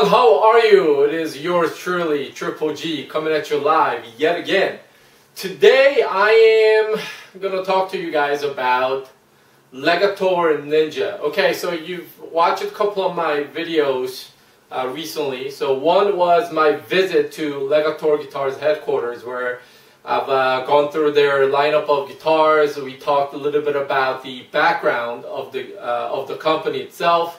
How are you? It is yours truly, Triple G, coming at you live yet again. Today I am going to talk to you guys about Legator and Ninja. Okay, so you've watched a couple of my videos recently. So one was my visit to Legator Guitars headquarters, where I've gone through their lineup of guitars. We talked a little bit about the background of the company itself.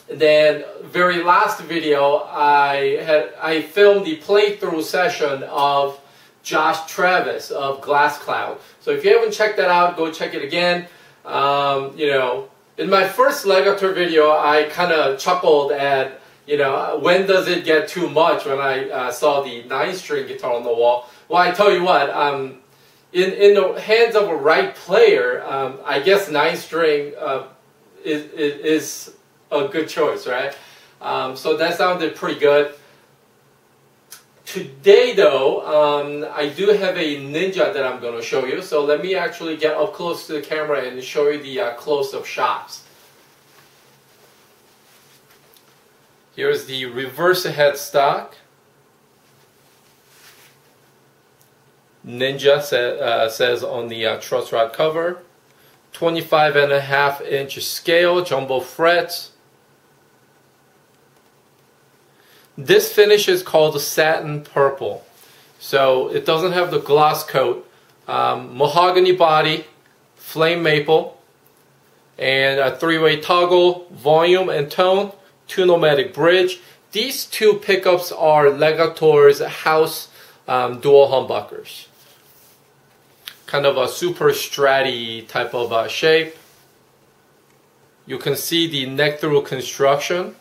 Then, very last video, I filmed the playthrough session of Josh Travis of Glass Cloud. So if you haven't checked that out, go check it again. You know, in my first Legator video, I kind of chuckled at, you know, when does it get too much when I saw the 9-string guitar on the wall. Well, I tell you what, in the hands of a right player, I guess 9-string is a good choice, right? So that sounded pretty good. Today though, I do have a Ninja that I'm going to show you. So let me actually get up close to the camera and show you the close-up shots. Here's the reverse headstock. Ninja says on the truss rod cover. 25.5-inch scale, jumbo frets. This finish is called satin purple. So it doesn't have the gloss coat. Mahogany body, flame maple, and a 3-way toggle, volume and tone, 2-nomadic bridge. These two pickups are Legator's house dual humbuckers. Kind of a super stratty type of shape. You can see the neck through construction.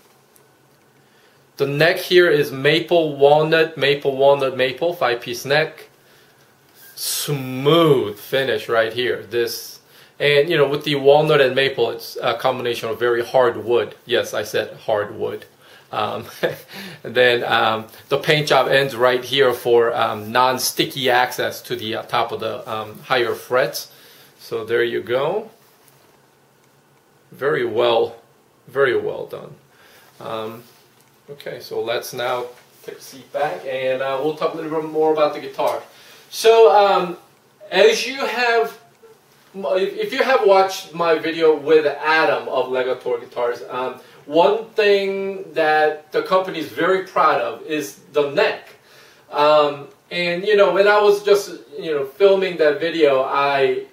The neck here is maple, walnut, maple, walnut, maple, 5-piece neck. Smooth finish right here. This, and you know, with the walnut and maple, it's a combination of very hard wood. Yes, I said hard wood. And then the paint job ends right here for non-sticky access to the top of the higher frets. So there you go. Very well done. Okay, so let's now take a seat back and we'll talk a little bit more about the guitar. So as you have, if you have watched my video with Adam of Legator Guitars, one thing that the company is very proud of is the neck. And you know, when I was just, you know, filming that video, I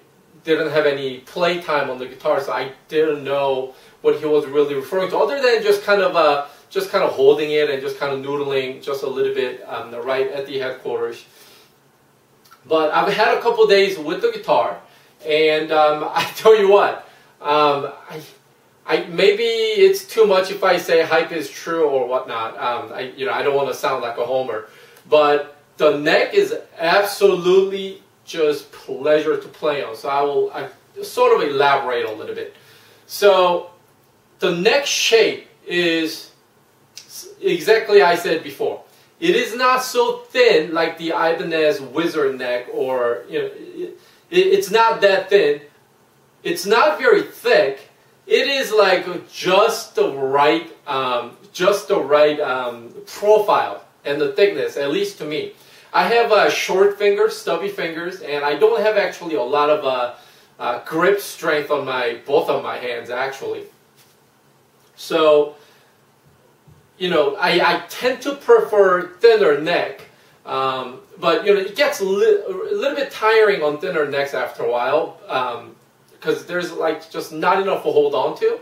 didn't have any play time on the guitar, so I didn't know what he was really referring to, other than just kind of holding it and just kind of noodling just a little bit right at the headquarters. But I've had a couple days with the guitar, and I tell you what, maybe it's too much if I say hype is true or whatnot. I don't want to sound like a homer, but the neck is absolutely just pleasure to play on. So I sort of elaborate a little bit. So the neck shape is exactly I said before. It is not so thin like the Ibanez Wizard neck, or you know, it's not that thin, it's not very thick. It is like just the right profile and the thickness, at least to me. I have short fingers, stubby fingers, and I don't have actually a lot of grip strength on both of my hands actually. So, you know, I tend to prefer thinner neck, but you know, it gets a little bit tiring on thinner necks after a while, because there's like just not enough to hold on to.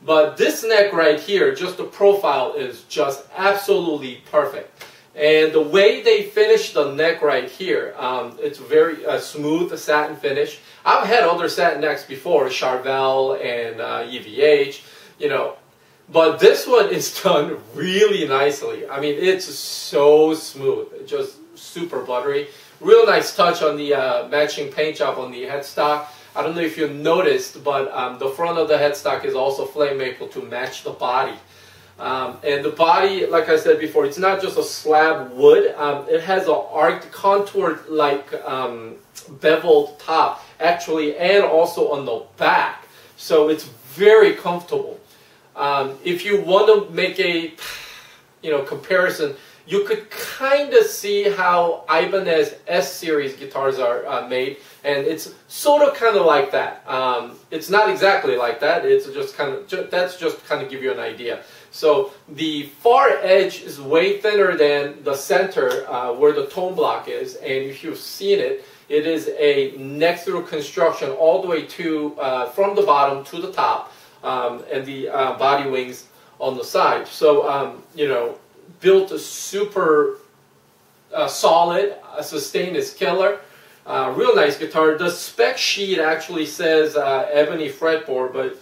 But this neck right here, just the profile is just absolutely perfect. And the way they finish the neck right here, it's very smooth satin finish. I've had other satin necks before, Charvel and EVH, you know. But this one is done really nicely. I mean, it's so smooth, just super buttery. Real nice touch on the matching paint job on the headstock. I don't know if you noticed, but the front of the headstock is also flame maple to match the body. And the body, like I said before, it's not just a slab wood. It has an arced, contoured, like beveled top, actually, and also on the back. So it's very comfortable. If you want to make a, you know, comparison, you could kind of see how Ibanez S-series guitars are made, and it's sort of kind of like that. It's not exactly like that. It's just kind of that's just kind of give you an idea. So the far edge is way thinner than the center where the tone block is, and if you've seen it, it is a neck through construction all the way to from the bottom to the top. And the body wings on the side. So, you know, built a super solid, sustain is killer. Real nice guitar. The spec sheet actually says ebony fretboard, but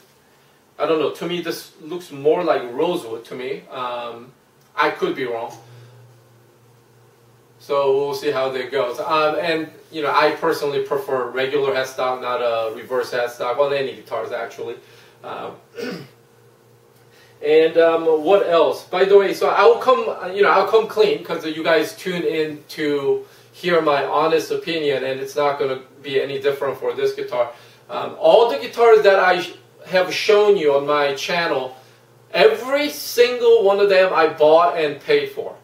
I don't know. To me, this looks more like rosewood to me. I could be wrong. So we'll see how that goes. And, you know, I personally prefer regular headstock, not a reverse headstock on any guitars actually. And what else? By the way, so I'll come clean because you guys tune in to hear my honest opinion, and it's not going to be any different for this guitar. All the guitars that I have shown you on my channel, every single one of them I bought and paid for.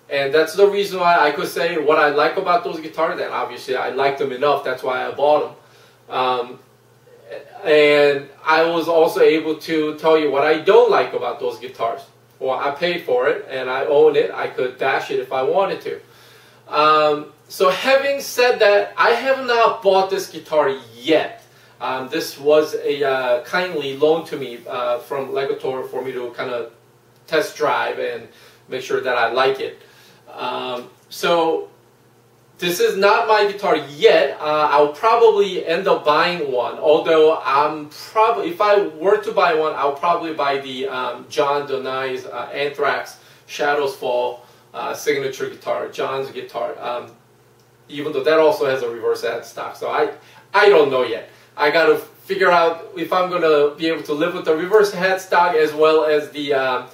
And that's the reason why I could say what I like about those guitars, and obviously I like them enough, that's why I bought them. And I was also able to tell you what I don't like about those guitars. Well, I paid for it and I own it. I could dash it if I wanted to. So having said that, I have not bought this guitar yet. This was a kindly loan to me from Legator for me to kind of test drive and make sure that I like it. So this is not my guitar yet. I'll probably end up buying one. Although if I were to buy one, I'll probably buy the John Donai's Anthrax Shadows Fall signature guitar, John's guitar. Even though that also has a reverse headstock, so I don't know yet. I got to figure out if I'm going to be able to live with the reverse headstock as well as the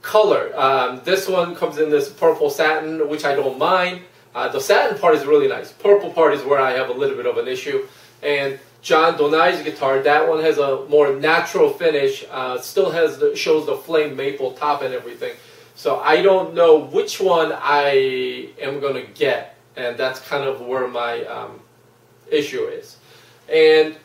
color. This one comes in this purple satin, which I don't mind. The satin part is really nice. Purple part is where I have a little bit of an issue. And John Donai's guitar, that one has a more natural finish. Still shows the flame maple top and everything. So I don't know which one I am going to get. And that's kind of where my issue is. And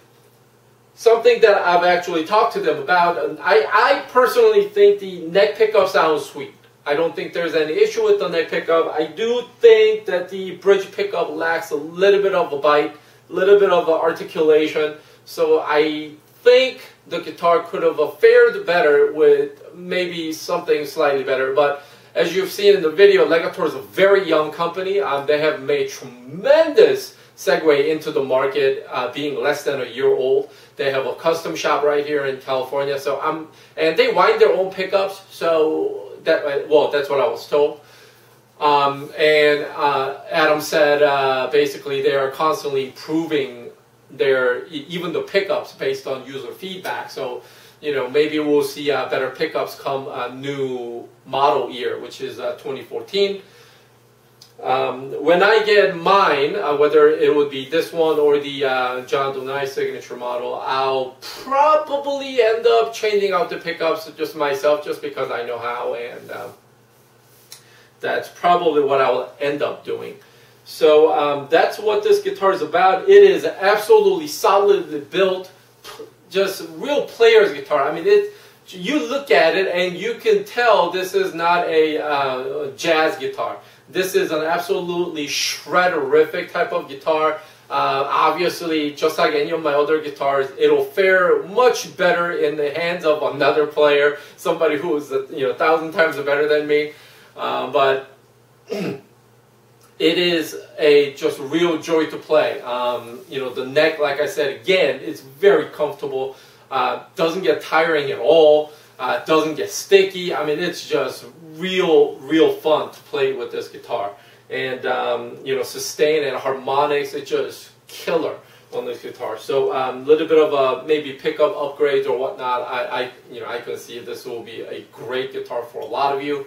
something that I've actually talked to them about, I personally think the neck pickup sounds sweet. I don't think there's any issue with the neck pickup. I do think that the bridge pickup lacks a little bit of a bite, a little bit of articulation. So I think the guitar could have fared better with maybe something slightly better. But as you've seen in the video, Legator is a very young company. They have made tremendous segue into the market, being less than a year old. They have a custom shop right here in California. So and they wind their own pickups. So that's what I was told. And Adam said basically they are constantly improving even the pickups based on user feedback. So, you know, maybe we'll see better pickups come new model year, which is 2014. when I get mine, whether it would be this one or the John Donai signature model, I'll probably end up changing out the pickups just myself, just because I know how, and that's probably what I will end up doing. So that's what this guitar is about. It is absolutely solidly built, just real player's guitar. I mean, you look at it and you can tell this is not a jazz guitar. This is an absolutely shredderific type of guitar. Obviously, just like any of my other guitars, it'll fare much better in the hands of another player, somebody who is 1,000 times better than me. But it is a just real joy to play. The neck, like I said, again, it's very comfortable. Doesn't get tiring at all. Doesn't get sticky. I mean, it's just real fun to play with this guitar. And sustain and harmonics, it's just killer on this guitar. So a little bit of a maybe pickup upgrades or whatnot. I can see this will be a great guitar for a lot of you.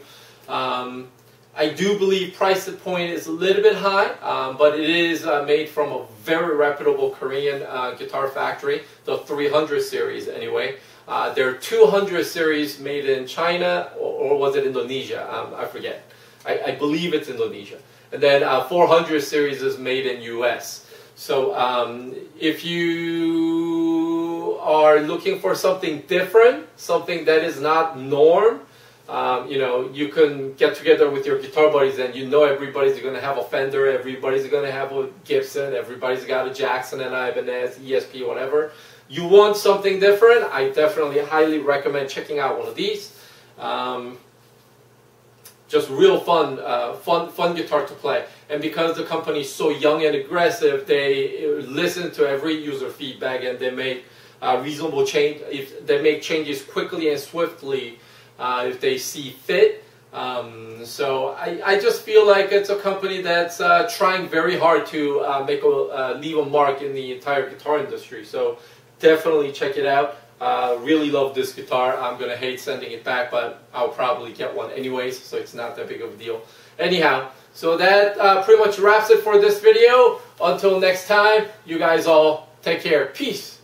I do believe price point is a little bit high, but it is made from a very reputable Korean guitar factory, the 300 series anyway. There are 200 series made in China, or was it Indonesia? I forget. I believe it's Indonesia. And then 400 series is made in US. So if you are looking for something different, something that is not norm, you can get together with your guitar buddies and everybody's going to have a Fender, everybody's going to have a Gibson, everybody's got a Jackson, an Ibanez, ESP, whatever. You want something different, I definitely highly recommend checking out one of these. Just real fun guitar to play. And because the company is so young and aggressive, they listen to every user feedback and they make reasonable change. If they make changes quickly and swiftly, if they see fit. So I just feel like it's a company that's trying very hard to leave a mark in the entire guitar industry. So definitely check it out. Really love this guitar. I'm going to hate sending it back, but I'll probably get one anyways, so it's not that big of a deal. Anyhow, so that pretty much wraps it for this video. Until next time, you guys all take care. Peace.